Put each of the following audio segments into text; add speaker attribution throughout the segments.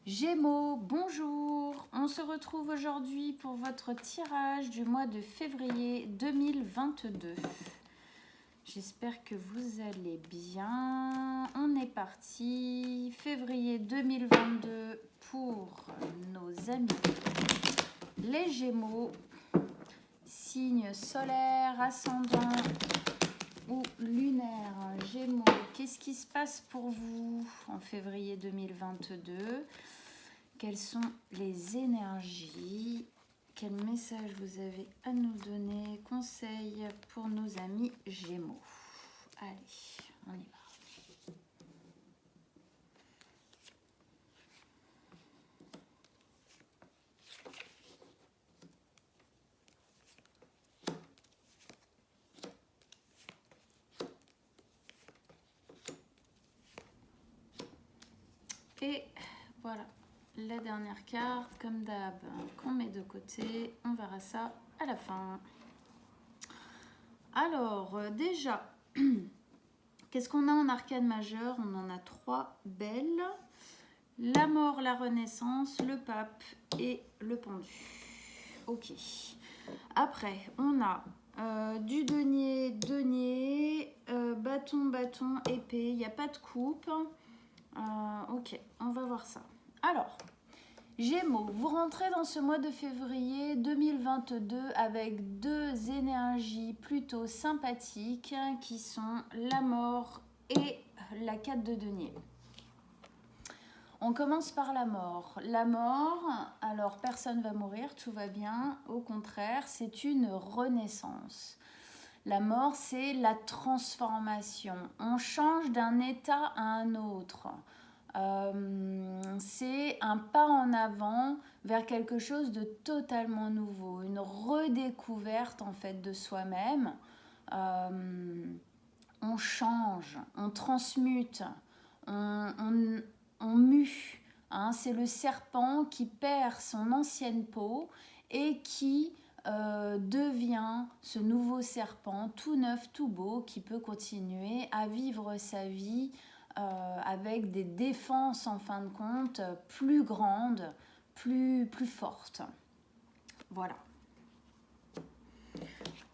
Speaker 1: Gémeaux, bonjour. On se retrouve aujourd'hui pour votre tirage du mois de février 2022. J'espère que vous allez bien. On est parti. Février 2022 pour nos amis les Gémeaux. Signe solaire, ascendant ou lunaire, Gémeaux. Qu'est-ce qui se passe pour vous en février 2022 ? Quelles sont les énergies? Quel message vous avez à nous donner? Conseils pour nos amis Gémeaux. Allez, on y va. Et voilà. La dernière carte, comme d'hab, qu'on met de côté. On verra ça à la fin. Alors, déjà, qu'est-ce qu'on a en arcane majeur? On en a 3 belles. La mort, la renaissance, le pape et le pendu. Ok. Après, on a du denier, bâton, épée. Il n'y a pas de coupe. Ok, on va voir ça. Alors, Gémeaux, vous rentrez dans ce mois de février 2022 avec 2 énergies plutôt sympathiques qui sont la mort et la 4 de denier. On commence par la mort. La mort, alors personne ne va mourir, tout va bien. Au contraire, c'est une renaissance. La mort, c'est la transformation. On change d'un état à un autre. C'est un pas en avant vers quelque chose de totalement nouveau, une redécouverte en fait de soi-même. On change, on transmute, on mue. Hein, c'est le serpent qui perd son ancienne peau et qui devient ce nouveau serpent tout neuf, tout beau, qui peut continuer à vivre sa vie avec des défenses en fin de compte plus grandes, plus fortes. Voilà.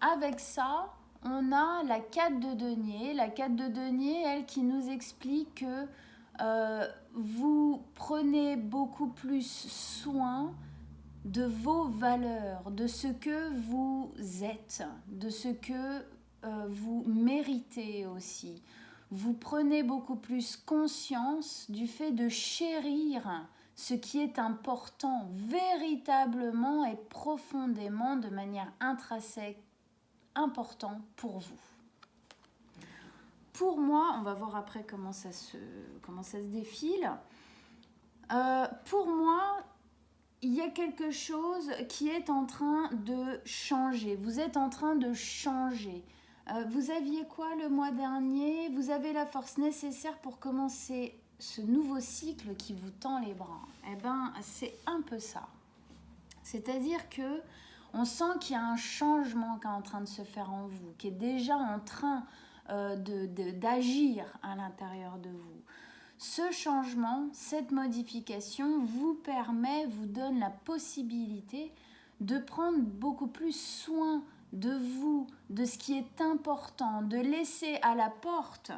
Speaker 1: Avec ça, on a la 4 de denier. La 4 de denier, elle qui nous explique que vous prenez beaucoup plus soin de vos valeurs, de ce que vous êtes, de ce que vous méritez aussi. Vous prenez beaucoup plus conscience du fait de chérir ce qui est important véritablement et profondément de manière intrinsèque, important pour vous. Pour moi, on va voir après comment ça se défile. Pour moi, il y a quelque chose qui est en train de changer. Vous êtes en train de changer. Vous aviez quoi le mois dernier? Vous avez la force nécessaire pour commencer ce nouveau cycle qui vous tend les bras. Eh bien, c'est un peu ça. C'est-à-dire que on sent qu'il y a un changement qui est en train de se faire en vous, qui est déjà en train d'agir à l'intérieur de vous. Ce changement, cette modification vous donne la possibilité de prendre beaucoup plus soin de vous, de ce qui est important, de laisser à la porte.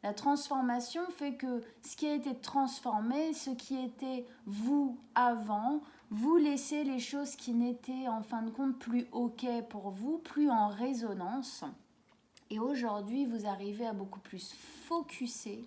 Speaker 1: La transformation fait que ce qui a été transformé, ce qui était vous avant, vous laissez les choses qui n'étaient en fin de compte plus OK pour vous, plus en résonance. Et aujourd'hui, vous arrivez à beaucoup plus focuser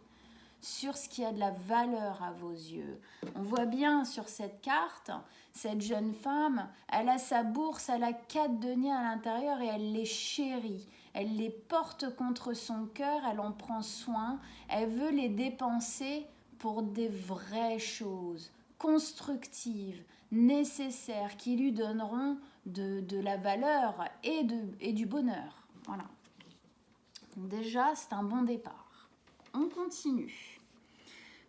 Speaker 1: sur ce qui a de la valeur à vos yeux. On voit bien sur cette carte, cette jeune femme, elle a sa bourse, elle a 4 deniers à l'intérieur et elle les chérit. Elle les porte contre son cœur, elle en prend soin, elle veut les dépenser pour des vraies choses, constructives, nécessaires, qui lui donneront de la valeur et du bonheur. Voilà. Donc déjà, c'est un bon départ. On continue.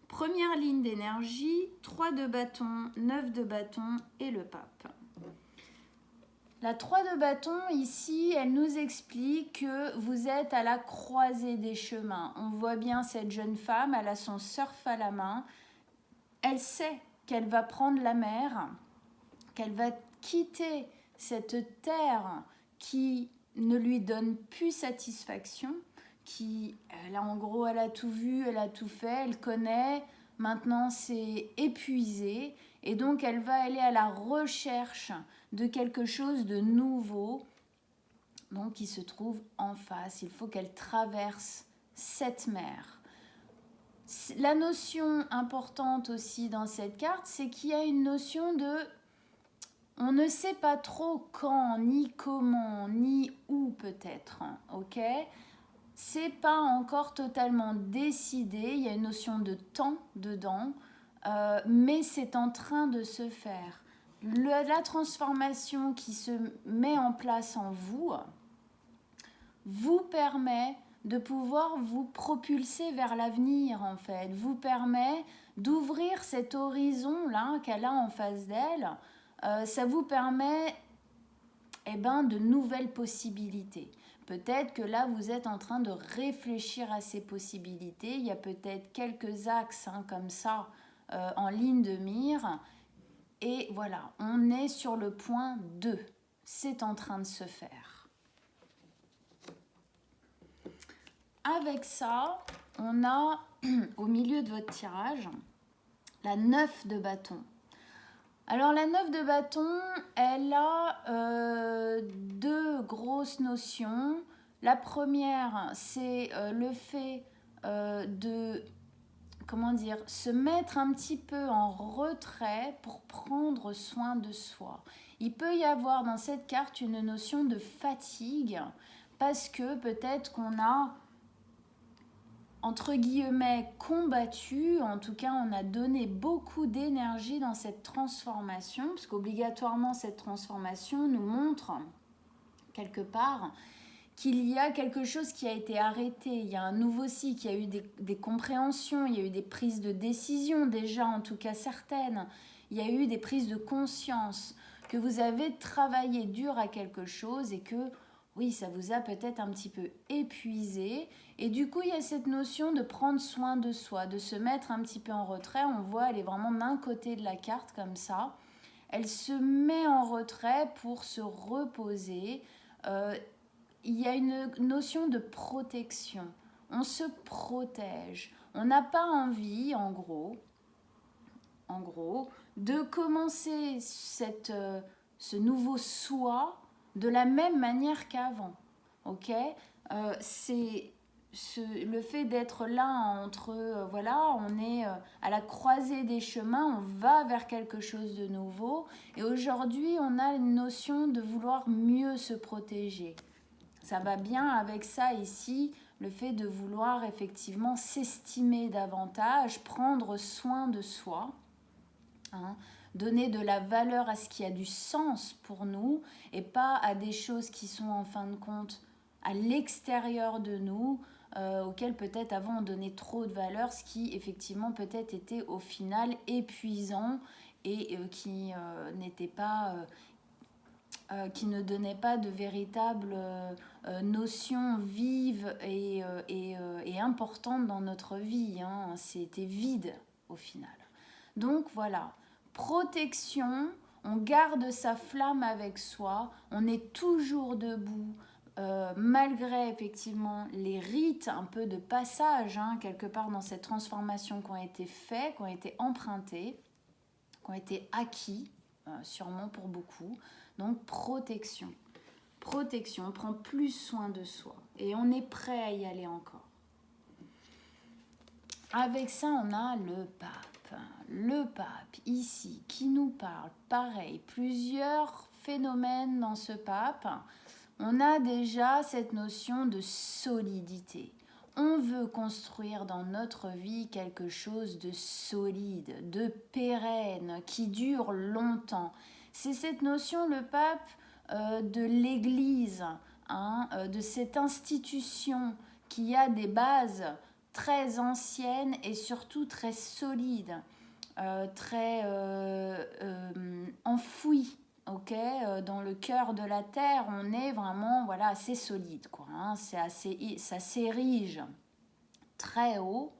Speaker 1: Première ligne d'énergie, 3 de bâton, 9 de bâton et le pape. La 3 de bâton, ici, elle nous explique que vous êtes à la croisée des chemins. On voit bien cette jeune femme, elle a son surf à la main. Elle sait qu'elle va prendre la mer, qu'elle va quitter cette terre qui ne lui donne plus satisfaction, en gros, elle a tout vu, elle a tout fait, elle connaît, maintenant c'est épuisé, et donc elle va aller à la recherche de quelque chose de nouveau, donc qui se trouve en face. Il faut qu'elle traverse cette mer. La notion importante aussi dans cette carte, c'est qu'il y a une notion de... On ne sait pas trop quand, ni comment, ni où peut-être, ok ? C'est pas encore totalement décidé, il y a une notion de temps dedans, mais c'est en train de se faire. La transformation qui se met en place en vous vous permet de pouvoir vous propulser vers l'avenir en fait, vous permet d'ouvrir cet horizon-là qu'elle a en face d'elle, ça vous permet de nouvelles possibilités. Peut-être que là, vous êtes en train de réfléchir à ces possibilités. Il y a peut-être quelques axes comme ça en ligne de mire. Et voilà, on est sur le point 2. C'est en train de se faire. Avec ça, on a au milieu de votre tirage la 9 de bâton. Alors la 9 de bâton, elle a deux grosses notions. La première, c'est le fait de se mettre un petit peu en retrait pour prendre soin de soi. Il peut y avoir dans cette carte une notion de fatigue parce que peut-être qu'on a entre guillemets combattu, en tout cas on a donné beaucoup d'énergie dans cette transformation, parce qu'obligatoirement cette transformation nous montre quelque part qu'il y a quelque chose qui a été arrêté, il y a un nouveau cycle, il y a eu des compréhensions, il y a eu des prises de décision déjà, en tout cas certaines, il y a eu des prises de conscience, que vous avez travaillé dur à quelque chose et que oui, ça vous a peut-être un petit peu épuisé. Et du coup, il y a cette notion de prendre soin de soi, de se mettre un petit peu en retrait. On voit, elle est vraiment d'un côté de la carte comme ça. Elle se met en retrait pour se reposer. Il y a une notion de protection. On se protège. On n'a pas envie, en gros, de commencer ce nouveau soi de la même manière qu'avant. Ok, c'est le fait d'être là entre on est à la croisée des chemins, on va vers quelque chose de nouveau, et aujourd'hui on a une notion de vouloir mieux se protéger. Ça va bien avec ça ici, le fait de vouloir effectivement s'estimer davantage, prendre soin de soi, donner de la valeur à ce qui a du sens pour nous et pas à des choses qui sont en fin de compte à l'extérieur de nous, auxquelles peut-être avant on donnait trop de valeur, ce qui effectivement peut-être était au final épuisant et qui ne donnait pas de véritables notions vives et importantes dans notre vie. C'était vide au final. Donc voilà, protection, on garde sa flamme avec soi, on est toujours debout, malgré effectivement les rites un peu de passage, quelque part dans cette transformation qui ont été faits, qui ont été empruntés, qui ont été acquis, sûrement pour beaucoup. Donc protection, on prend plus soin de soi et on est prêt à y aller encore. Avec ça, on a le pape. Le pape, ici, qui nous parle, pareil, plusieurs phénomènes dans ce pape. On a déjà cette notion de solidité. On veut construire dans notre vie quelque chose de solide, de pérenne, qui dure longtemps. C'est cette notion, le pape, de l'Église, de cette institution qui a des bases très anciennes et surtout très solides, très enfouies. Dans le cœur de la terre, on est vraiment assez solide, ça s'érige très haut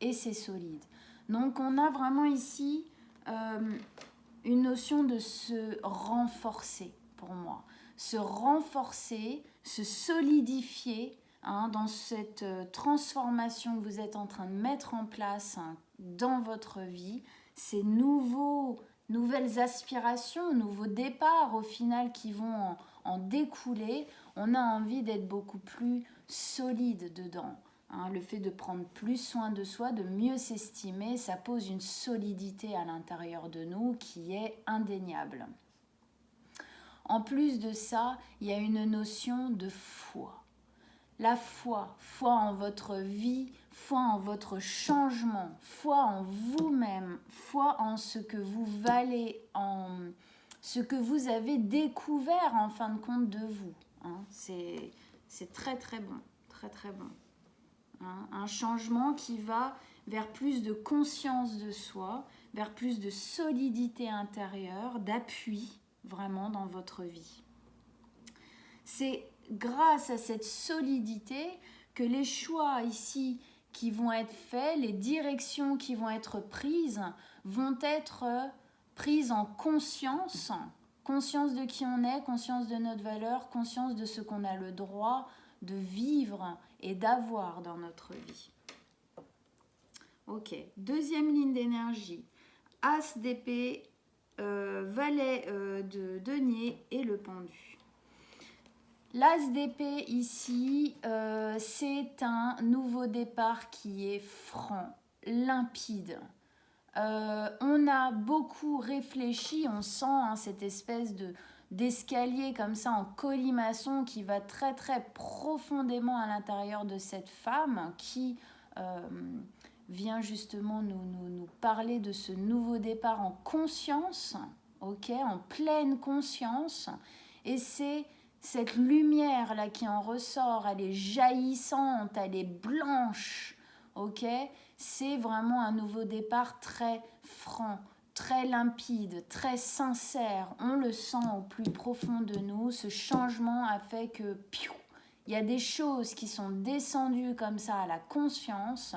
Speaker 1: et c'est solide. Donc on a vraiment ici une notion de se renforcer pour moi. Se renforcer, se solidifier dans cette transformation que vous êtes en train de mettre en place dans votre vie, ces nouvelles aspirations, nouveaux départs au final qui vont en découler. On a envie d'être beaucoup plus solide dedans. Le fait de prendre plus soin de soi, de mieux s'estimer, ça pose une solidité à l'intérieur de nous qui est indéniable. En plus de ça, il y a une notion de foi. La foi en votre vie, foi en votre changement, foi en vous-même, foi en ce que vous valez, en ce que vous avez découvert en fin de compte de vous. C'est très très bon, très très bon. Un changement qui va vers plus de conscience de soi, vers plus de solidité intérieure, d'appui vraiment dans votre vie. C'est grâce à cette solidité que les choix ici qui vont être faits, les directions qui vont être prises en conscience, conscience de qui on est, conscience de notre valeur, conscience de ce qu'on a le droit de vivre et d'avoir dans notre vie. Ok, deuxième ligne d'énergie, As d'épée, valet de denier et le pendu. L'As d'épée ici, c'est un nouveau départ qui est franc, limpide. On a beaucoup réfléchi, on sent cette espèce d'escalier comme ça en colimaçon qui va très très profondément à l'intérieur de cette femme qui vient justement nous parler de ce nouveau départ en conscience, en pleine conscience, et c'est cette lumière là qui en ressort, elle est jaillissante, elle est blanche, c'est vraiment un nouveau départ très franc, très limpide, très sincère. On le sent au plus profond de nous. Ce changement a fait que il y a des choses qui sont descendues comme ça à la conscience,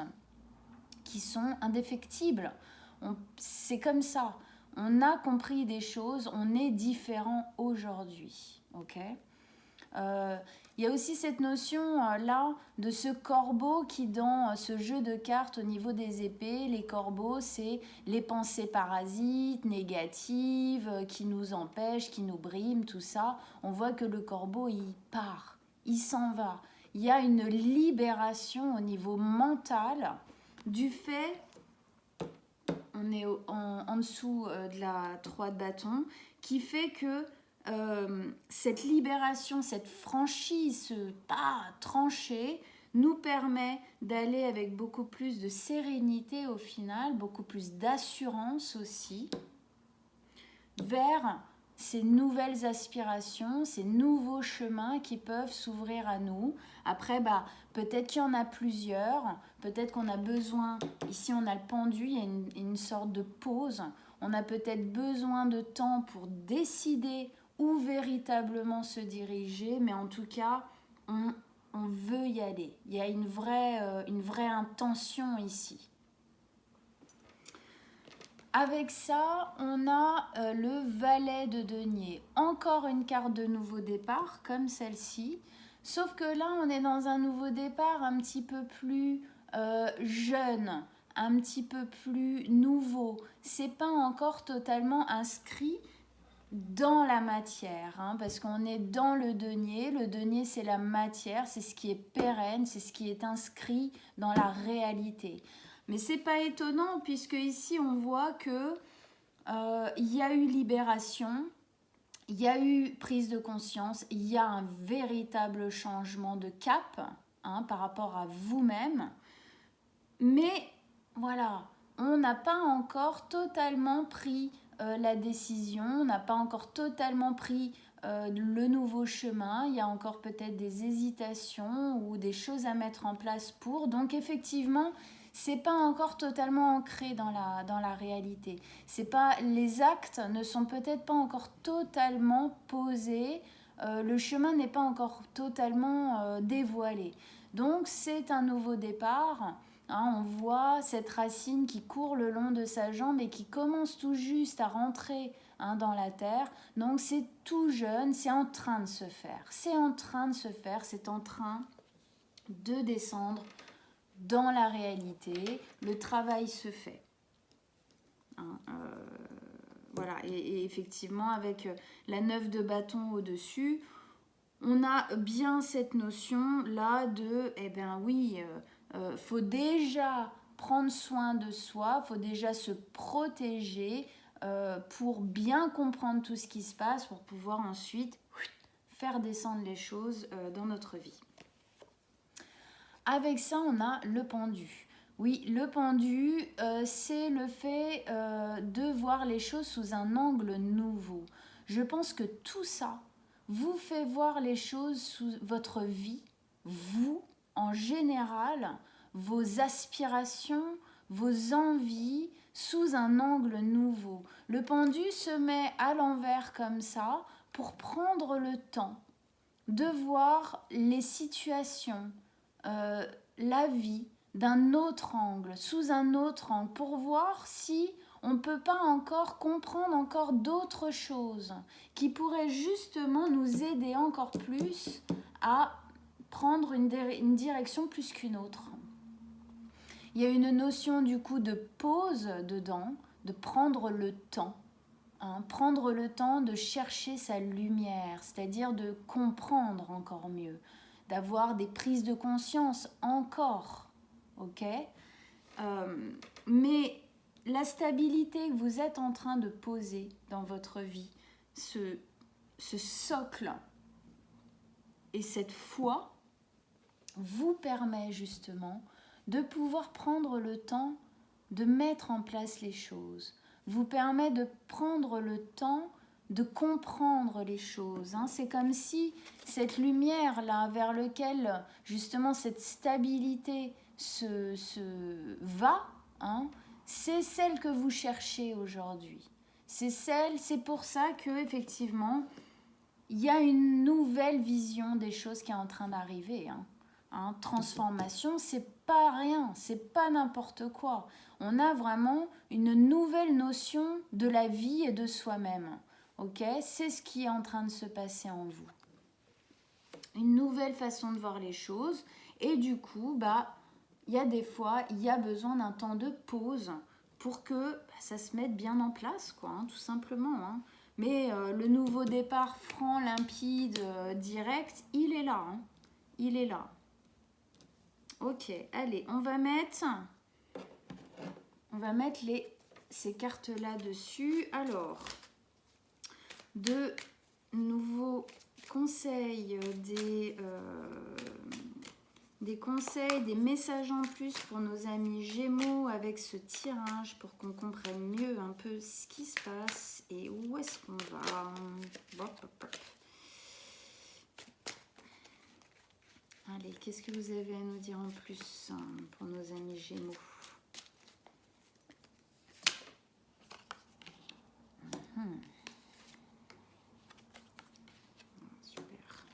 Speaker 1: qui sont indéfectibles. C'est comme ça. On a compris des choses, on est différent aujourd'hui. Il y a aussi cette notion là de ce corbeau qui dans ce jeu de cartes au niveau des épées, les corbeaux c'est les pensées parasites, négatives, qui nous empêchent, qui nous briment, tout ça. On voit que le corbeau il part, il s'en va. Il y a une libération au niveau mental du fait, on est en dessous de la 3 de bâton, qui fait que cette libération, cette franchise, ce pas tranché, nous permet d'aller avec beaucoup plus de sérénité au final, beaucoup plus d'assurance aussi, vers ces nouvelles aspirations, ces nouveaux chemins qui peuvent s'ouvrir à nous. Après, peut-être qu'il y en a plusieurs, peut-être qu'on a besoin, ici on a le pendu, il y a une sorte de pause, on a peut-être besoin de temps pour décider où véritablement se diriger, mais en tout cas, on veut y aller. Il y a une vraie intention ici. Avec ça, on a le valet de denier. Encore une carte de nouveau départ, comme celle-ci. Sauf que là, on est dans un nouveau départ un petit peu plus jeune, un petit peu plus nouveau. C'est pas encore totalement inscrit dans la matière, parce qu'on est dans le denier. Le denier, c'est la matière, c'est ce qui est pérenne, c'est ce qui est inscrit dans la réalité. Mais c'est pas étonnant, puisque ici, on voit que y a eu libération, il y a eu prise de conscience, il y a un véritable changement de cap par rapport à vous-même. Mais voilà, on n'a pas encore totalement pris la décision, on n'a pas encore totalement pris le nouveau chemin. Il y a encore peut-être des hésitations ou des choses à mettre en place pour. Donc effectivement, c'est pas encore totalement ancré dans la réalité. C'est pas, les actes ne sont peut-être pas encore totalement posés. Le chemin n'est pas encore totalement dévoilé. Donc c'est un nouveau départ, hein, on voit cette racine qui court le long de sa jambe et qui commence tout juste à rentrer, hein, dans la terre. Donc c'est tout jeune, c'est en train de se faire. C'est en train de se faire, c'est en train de descendre dans la réalité. Le travail se fait. Hein, voilà, et effectivement, avec la 9 de bâton au-dessus, on a bien cette notion-là de, eh bien oui, faut déjà prendre soin de soi, faut déjà se protéger pour bien comprendre tout ce qui se passe, pour pouvoir ensuite faire descendre les choses dans notre vie. Avec ça, on a le pendu. Oui, le pendu, c'est le fait de voir les choses sous un angle nouveau. Je pense que tout ça vous fait voir les choses sous votre vie, vous, en général, vos aspirations, vos envies, sous un angle nouveau. Le pendu se met à l'envers comme ça pour prendre le temps de voir les situations, la vie, d'un autre angle, sous un autre angle, pour voir si on ne peut pas encore comprendre encore d'autres choses qui pourraient justement nous aider encore plus à prendre une direction plus qu'une autre. Il y a une notion du coup de pause dedans, de prendre le temps. Hein, prendre le temps de chercher sa lumière, c'est-à-dire de comprendre encore mieux, d'avoir des prises de conscience encore. Ok, mais la stabilité que vous êtes en train de poser dans votre vie, ce socle et cette foi vous permet justement de pouvoir prendre le temps de mettre en place les choses, vous permet de prendre le temps de comprendre les choses. Hein. C'est comme si cette lumière-là vers laquelle justement cette stabilité se va, hein, c'est celle que vous cherchez aujourd'hui. C'est pour ça que effectivement il y a une nouvelle vision des choses qui est en train d'arriver. Hein, transformation, c'est pas rien, c'est pas n'importe quoi. On a vraiment une nouvelle notion de la vie et de soi-même. Ok, c'est ce qui est en train de se passer en vous. Une nouvelle façon de voir les choses. Et du coup, il y a des fois, il y a besoin d'un temps de pause pour que ça se mette bien en place, quoi, hein, tout simplement. Hein. Mais le nouveau départ franc, limpide, direct, il est là. Hein. Il est là. Ok, allez, on va mettre ces cartes-là dessus. Alors, de nouveaux conseils, des conseils, des messages en plus pour nos amis Gémeaux avec ce tirage pour qu'on comprenne mieux un peu ce qui se passe et où est-ce qu'on va. Allez, qu'est-ce que vous avez à nous dire en plus pour nos amis Gémeaux? Super.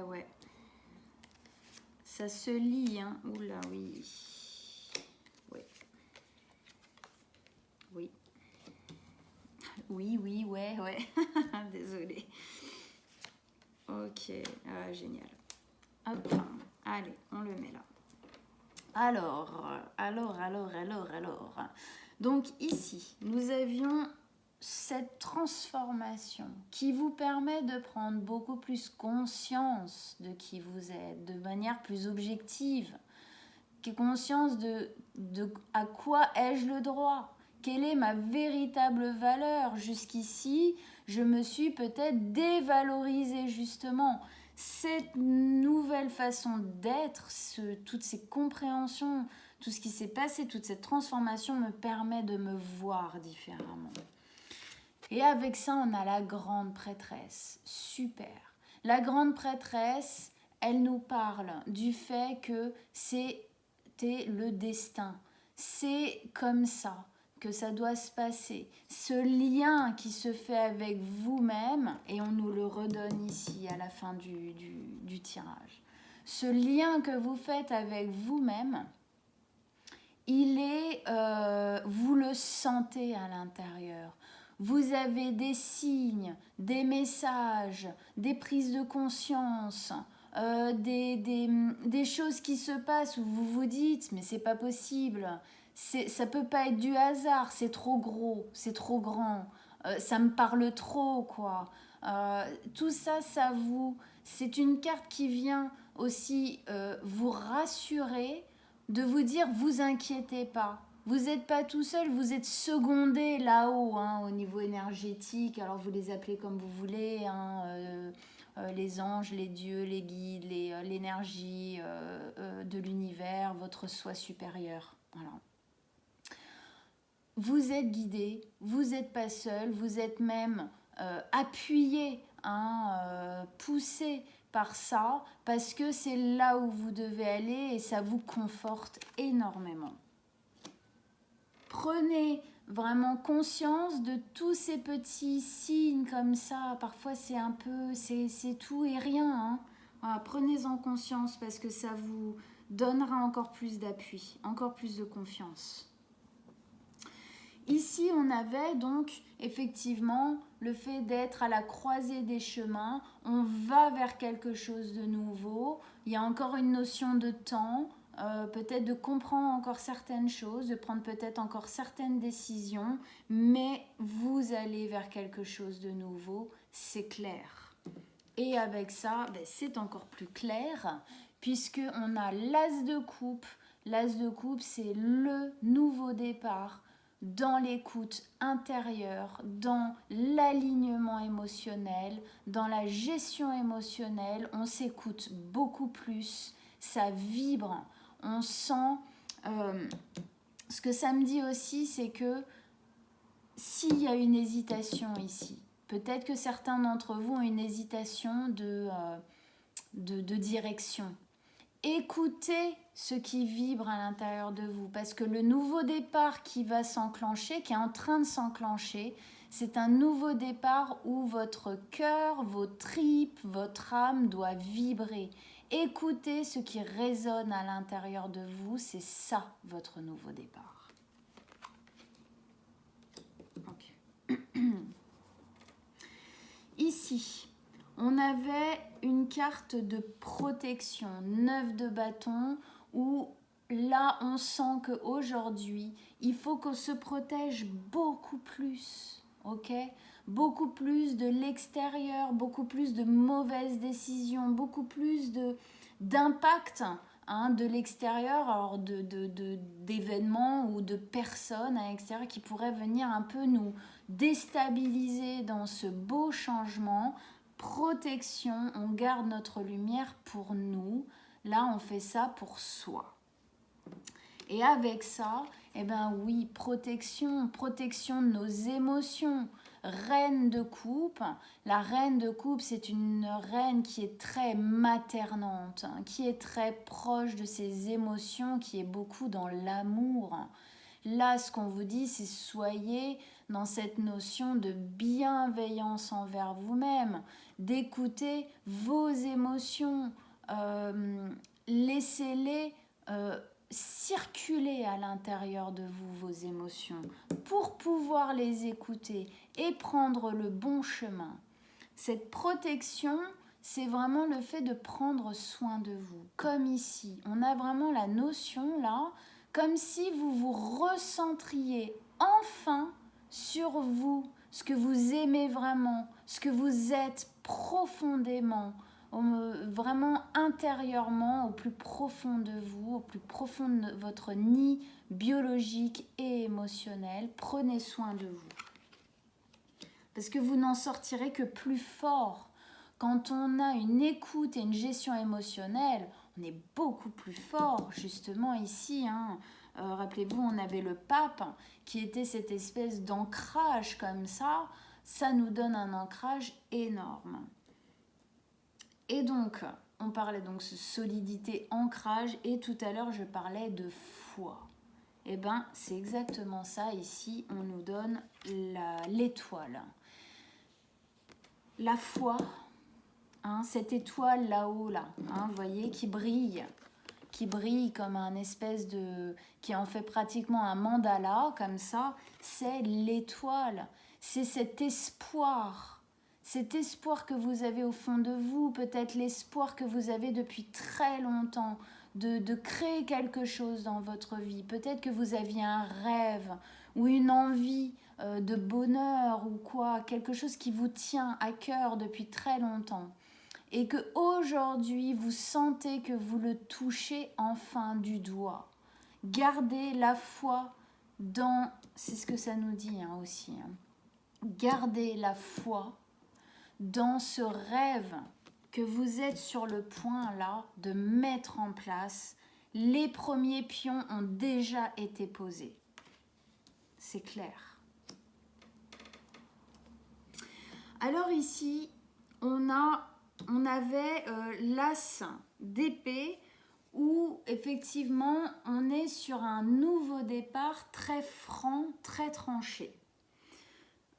Speaker 1: Ouais. Ça se lit, hein. Oula, oui. Oui, ouais. Désolée. Ok, génial. Hop, allez, on le met là. Alors. Donc ici, nous avions cette transformation qui vous permet de prendre beaucoup plus conscience de qui vous êtes, de manière plus objective, conscience de à quoi ai-je le droit, quelle est ma véritable valeur. Jusqu'ici, je me suis peut-être dévalorisée justement. Cette nouvelle façon d'être, toutes ces compréhensions, tout ce qui s'est passé, toute cette transformation me permet de me voir différemment. Et avec ça, on a la grande prêtresse. Super. La grande prêtresse, elle nous parle du fait que c'était le destin. C'est comme ça. que ça doit se passer, ce lien qui se fait avec vous-même, et on nous le redonne ici à la fin du tirage, ce lien que vous faites avec vous-même, il est, vous le sentez à l'intérieur. Vous avez des signes, des messages, des prises de conscience, des choses qui se passent où vous vous dites mais c'est pas possible, ça peut pas être du hasard, c'est trop gros, c'est trop grand, ça me parle trop quoi. Tout ça, c'est une carte qui vient aussi vous rassurer, de vous dire vous inquiétez pas. Vous n'êtes pas tout seul, vous êtes secondé là-haut, hein, au niveau énergétique. Alors vous les appelez comme vous voulez, hein, les anges, les dieux, les guides, l'énergie de l'univers, votre soi supérieur. Voilà. Vous êtes guidé, vous n'êtes pas seul, vous êtes même appuyé, hein, poussé par ça, parce que c'est là où vous devez aller et ça vous conforte énormément. Prenez vraiment conscience de tous ces petits signes comme ça. Parfois, c'est un peu, c'est tout et rien. Hein. Voilà, prenez-en conscience parce que ça vous donnera encore plus d'appui, encore plus de confiance. Ici, on avait donc effectivement le fait d'être à la croisée des chemins. On va vers quelque chose de nouveau. Il y a encore une notion de temps. Peut-être de comprendre encore certaines choses, de prendre peut-être encore certaines décisions, mais vous allez vers quelque chose de nouveau, c'est clair. Et avec ça, c'est encore plus clair, puisqu'on a l'as de coupe. L'as de coupe, c'est le nouveau départ dans l'écoute intérieure, dans l'alignement émotionnel, dans la gestion émotionnelle. On s'écoute beaucoup plus, ça vibre. On sent, ce que ça me dit aussi, c'est que s'il y a une hésitation ici, peut-être que certains d'entre vous ont une hésitation de direction. Écoutez ce qui vibre à l'intérieur de vous, parce que le nouveau départ qui va s'enclencher, qui est en train de s'enclencher, c'est un nouveau départ où votre cœur, vos tripes, votre âme doit vibrer. Écoutez ce qui résonne à l'intérieur de vous, c'est ça votre nouveau départ. Okay. Ici, on avait une carte de protection, 9 de bâton, où là on sent qu'aujourd'hui, il faut qu'on se protège beaucoup plus, ok ? Beaucoup plus de l'extérieur, beaucoup plus de mauvaises décisions, beaucoup plus d'impact hein, de l'extérieur, alors d'événements ou de personnes à l'extérieur qui pourraient venir un peu nous déstabiliser dans ce beau changement. Protection, on garde notre lumière pour nous. Là, on fait ça pour soi. Et avec ça, eh ben oui, protection de nos émotions. Reine de coupe, la reine de coupe, c'est une reine qui est très maternante, qui est très proche de ses émotions, qui est beaucoup dans l'amour. Là, ce qu'on vous dit, c'est soyez dans cette notion de bienveillance envers vous-même, d'écouter vos émotions, laissez-les circuler à l'intérieur de vous, vos émotions, pour pouvoir les écouter et prendre le bon chemin. Cette protection, c'est vraiment le fait de prendre soin de vous. Comme ici, on a vraiment la notion là, comme si vous vous recentriez enfin sur vous, ce que vous aimez vraiment, ce que vous êtes profondément, vraiment intérieurement, au plus profond de vous, au plus profond de votre nid biologique et émotionnel. Prenez soin de vous. Parce que vous n'en sortirez que plus fort. Quand on a une écoute et une gestion émotionnelle, on est beaucoup plus fort, justement ici. Hein. Rappelez-vous, on avait le pape qui était cette espèce d'ancrage comme ça. Ça nous donne un ancrage énorme. Et donc, on parlait donc de solidité, ancrage, et tout à l'heure, je parlais de foi. Eh bien, c'est exactement ça. Ici, on nous donne l'étoile. La foi, hein, cette étoile là-haut, là, hein, vous voyez, qui brille comme un espèce de... qui en fait pratiquement un mandala, comme ça, c'est l'étoile. C'est cet espoir que vous avez au fond de vous, peut-être l'espoir que vous avez depuis très longtemps, de créer quelque chose dans votre vie. Peut-être que vous aviez un rêve ou une envie de bonheur ou quoi, quelque chose qui vous tient à cœur depuis très longtemps. Et que aujourd'hui vous sentez que vous le touchez enfin du doigt. Gardez la foi dans, c'est ce que ça nous dit hein, aussi, hein. Gardez la foi dans ce rêve que vous êtes sur le point là de mettre en place. Les premiers pions ont déjà été posés. C'est clair. Alors ici, on avait l'as d'épée où effectivement on est sur un nouveau départ très franc, très tranché.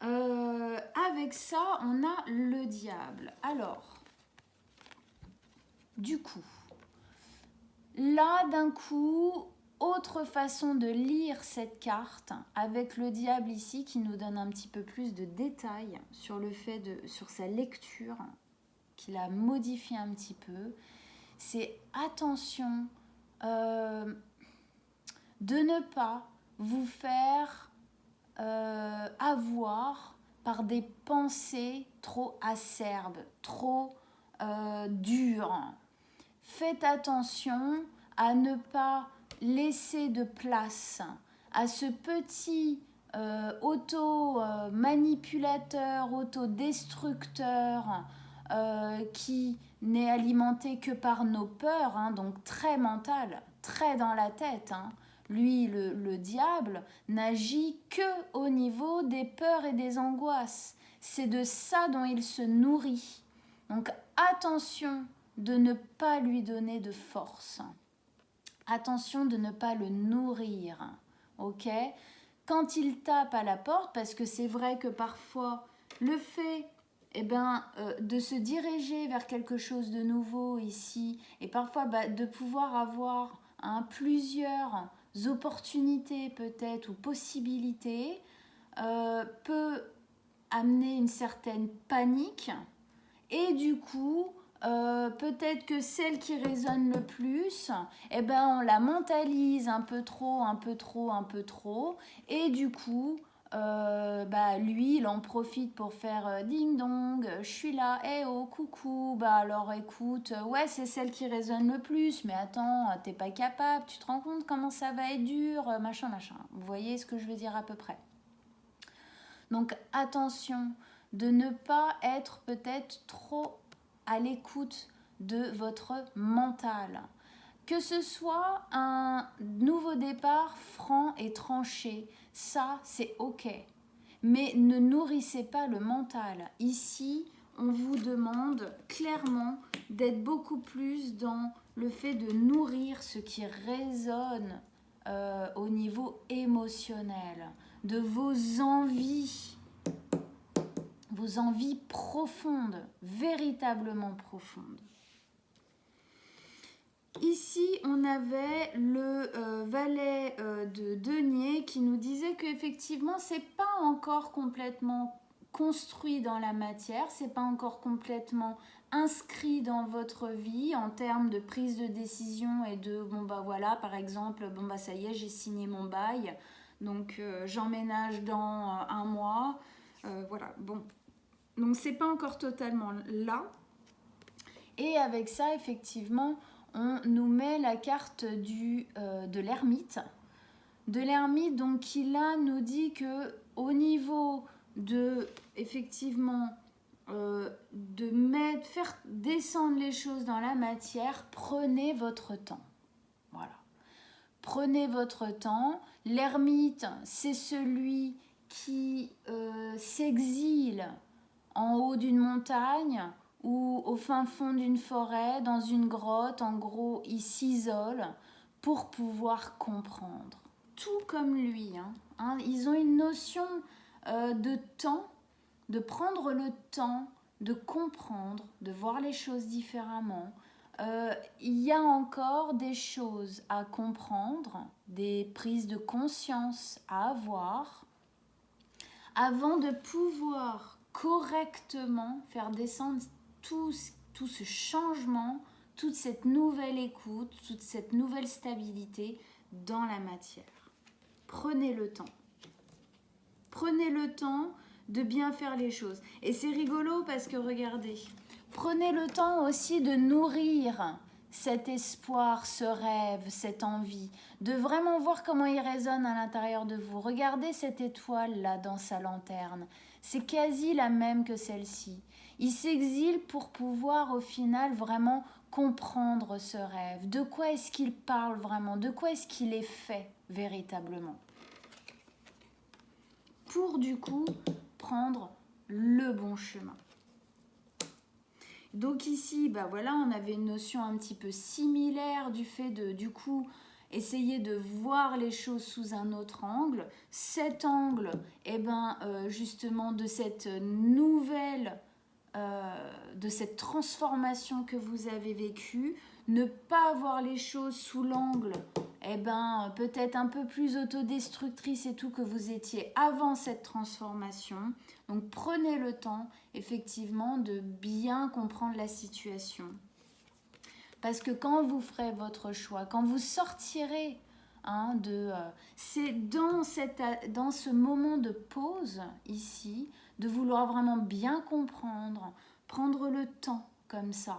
Speaker 1: Avec ça, on a le diable. Alors, du coup, là d'un coup, autre façon de lire cette carte avec le diable ici qui nous donne un petit peu plus de détails sur le fait sur sa lecture, qui la modifie un petit peu. C'est attention de ne pas vous faire avoir par des pensées trop acerbes, trop dures. Faites attention à ne pas laisser de place à ce petit auto-manipulateur, autodestructeur qui n'est alimenté que par nos peurs, hein, donc très mental, très dans la tête. Hein. Lui, le diable, n'agit que au niveau des peurs et des angoisses. C'est de ça dont il se nourrit. Donc attention de ne pas lui donner de force. Attention de ne pas le nourrir. Ok ? Quand il tape à la porte, parce que c'est vrai que parfois le fait de se diriger vers quelque chose de nouveau ici, et parfois de pouvoir avoir plusieurs opportunités peut-être ou possibilités, peut amener une certaine panique, et du coup peut-être que celle qui résonne le plus, on la mentalise un peu trop, et du coup lui il en profite pour faire ding dong, je suis là, oh coucou, alors écoute, ouais c'est celle qui résonne le plus, mais attends, t'es pas capable, tu te rends compte comment ça va être dur, machin, vous voyez ce que je veux dire à peu près. Donc attention de ne pas être peut-être trop à l'écoute de votre mental. Que ce soit un nouveau départ franc et tranché, ça c'est ok. Mais ne nourrissez pas le mental. Ici, on vous demande clairement d'être beaucoup plus dans le fait de nourrir ce qui résonne au niveau émotionnel, de vos envies profondes, véritablement profondes. Ici, on avait le valet de denier qui nous disait qu'effectivement, c'est pas encore complètement construit dans la matière, c'est pas encore complètement inscrit dans votre vie en termes de prise de décision et de voilà, par exemple, ça y est, j'ai signé mon bail, donc j'emménage dans un mois, voilà, bon. Donc c'est pas encore totalement là. Et avec ça, effectivement, on nous met la carte de l'ermite. De l'ermite, donc qui là nous dit que au niveau de, effectivement, faire descendre les choses dans la matière, prenez votre temps. Voilà. Prenez votre temps. L'ermite, c'est celui qui s'exile en haut d'une montagne ou au fin fond d'une forêt, dans une grotte, en gros, il s'isole pour pouvoir comprendre. tout comme lui. Ils ont une notion de temps, de prendre le temps, de comprendre, de voir les choses différemment. Il y a encore des choses à comprendre, des prises de conscience à avoir avant de pouvoir correctement faire descendre tout ce changement, toute cette nouvelle écoute, toute cette nouvelle stabilité dans la matière. Prenez le temps. Prenez le temps de bien faire les choses. Et c'est rigolo parce que regardez, prenez le temps aussi de nourrir cet espoir, ce rêve, cette envie, de vraiment voir comment il résonne à l'intérieur de vous. Regardez cette étoile là dans sa lanterne. C'est quasi la même que celle-ci. Il s'exile pour pouvoir au final vraiment comprendre ce rêve. De quoi est-ce qu'il parle vraiment? De quoi est-ce qu'il est fait véritablement? Pour du coup prendre le bon chemin. Donc ici, bah voilà, on avait une notion un petit peu similaire du fait de, du coup, essayer de voir les choses sous un autre angle. Cet angle, justement, de cette nouvelle, de cette transformation que vous avez vécue, ne pas voir les choses sous l'angle, peut-être un peu plus autodestructrice et tout que vous étiez avant cette transformation. Donc prenez le temps, effectivement, de bien comprendre la situation. Parce que quand vous ferez votre choix, quand vous sortirez c'est dans ce moment de pause ici, de vouloir vraiment bien comprendre, prendre le temps comme ça,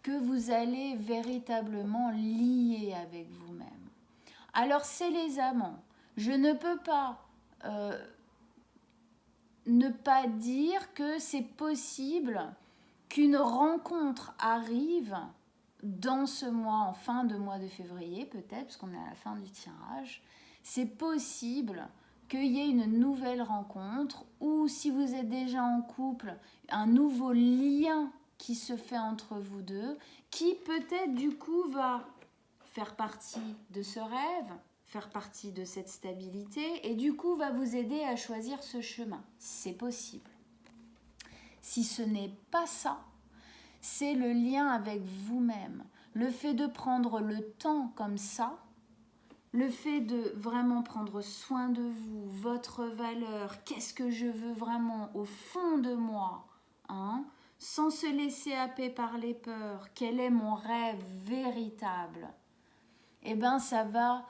Speaker 1: que vous allez véritablement lier avec vous-même. Alors c'est les amants. Je ne peux pas ne pas dire que c'est possible qu'une rencontre arrive dans ce mois, en fin de mois de février peut-être, parce qu'on est à la fin du tirage. C'est possible qu'il y ait une nouvelle rencontre, ou si vous êtes déjà en couple, un nouveau lien qui se fait entre vous deux, qui peut-être du coup va faire partie de ce rêve, faire partie de cette stabilité, et du coup va vous aider à choisir ce chemin. C'est possible. Si ce n'est pas ça, c'est le lien avec vous-même. Le fait de prendre le temps comme ça, le fait de vraiment prendre soin de vous, votre valeur, qu'est-ce que je veux vraiment au fond de moi, sans se laisser happer par les peurs, quel est mon rêve véritable, ça va,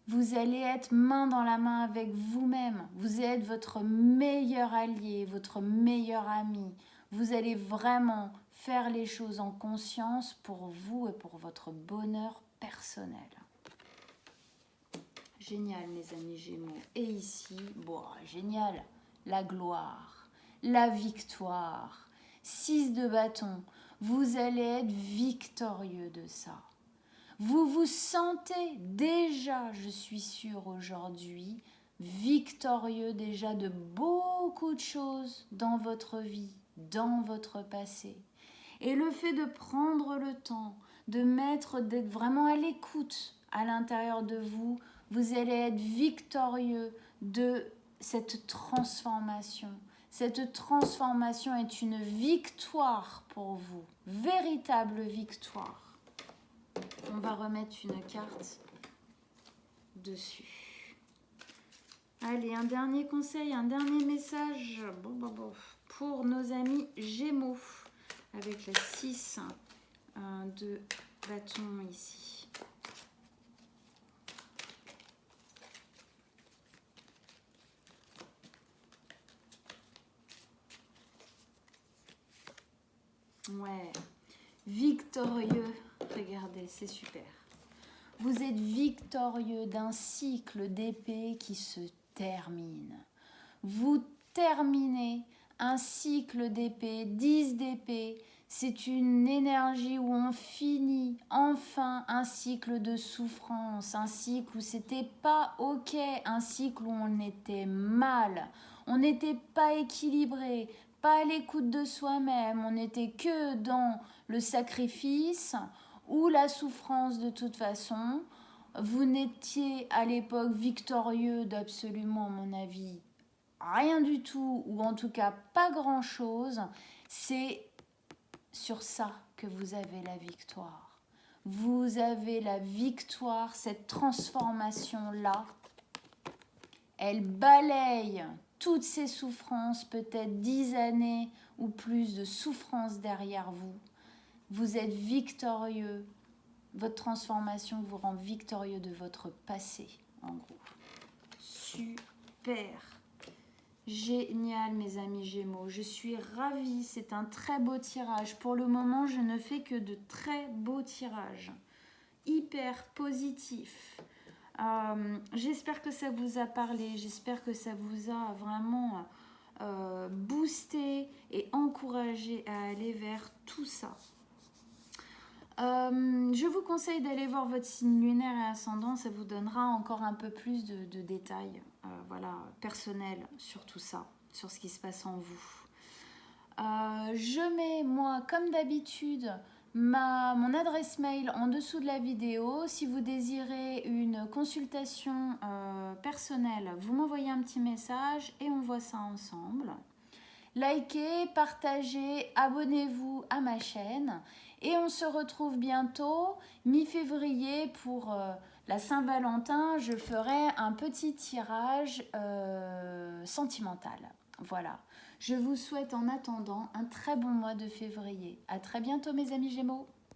Speaker 1: vous allez être main dans la main avec vous-même, vous êtes votre meilleur allié, votre meilleur ami, vous allez vraiment faire les choses en conscience pour vous et pour votre bonheur personnel. Génial, mes amis Gémeaux. Et ici, génial, la gloire, la victoire. 6 de bâton, vous allez être victorieux de ça. Vous vous sentez déjà, je suis sûre aujourd'hui, victorieux déjà de beaucoup de choses dans votre vie, dans votre passé. Et le fait de prendre le temps, d'être vraiment à l'écoute à l'intérieur de vous, vous allez être victorieux de cette transformation. Cette transformation est une victoire pour vous, véritable victoire. On va remettre une carte dessus. Allez, un dernier conseil, un dernier message pour nos amis Gémeaux avec le 6 de bâton ici. Ouais, victorieux, regardez, c'est super. Vous êtes victorieux d'un cycle d'épée qui se termine. Vous terminez un cycle d'épée, 10 d'épée. C'est une énergie où on finit enfin un cycle de souffrance, un cycle où c'était pas ok, un cycle où on était mal, on n'était pas équilibré, pas à l'écoute de soi-même, on n'était que dans le sacrifice ou la souffrance de toute façon. vous n'étiez à l'époque victorieux d'absolument, à mon avis, rien du tout, ou en tout cas pas grand-chose, c'est sur ça que vous avez la victoire. Vous avez la victoire, cette transformation-là, elle balaye toutes ces souffrances, peut-être 10 années ou plus de souffrances derrière vous. Vous êtes victorieux. Votre transformation vous rend victorieux de votre passé, en gros. Super. Génial, mes amis Gémeaux. Je suis ravie. C'est un très beau tirage. Pour le moment, je ne fais que de très beaux tirages. Hyper positif. J'espère que ça vous a parlé. J'espère que ça vous a vraiment boosté et encouragé à aller vers tout ça. Je vous conseille d'aller voir votre signe lunaire et ascendant, ça vous donnera encore un peu plus de détails voilà, personnels sur tout ça, sur ce qui se passe en vous. Je mets, moi, comme d'habitude, mon adresse mail en dessous de la vidéo. Si vous désirez une consultation personnelle, vous m'envoyez un petit message et on voit ça ensemble. Likez, partagez, abonnez-vous à ma chaîne. Et on se retrouve bientôt, mi-février, pour la Saint-Valentin. Je ferai un petit tirage sentimental. Voilà. Je vous souhaite en attendant un très bon mois de février. À très bientôt mes amis Gémeaux.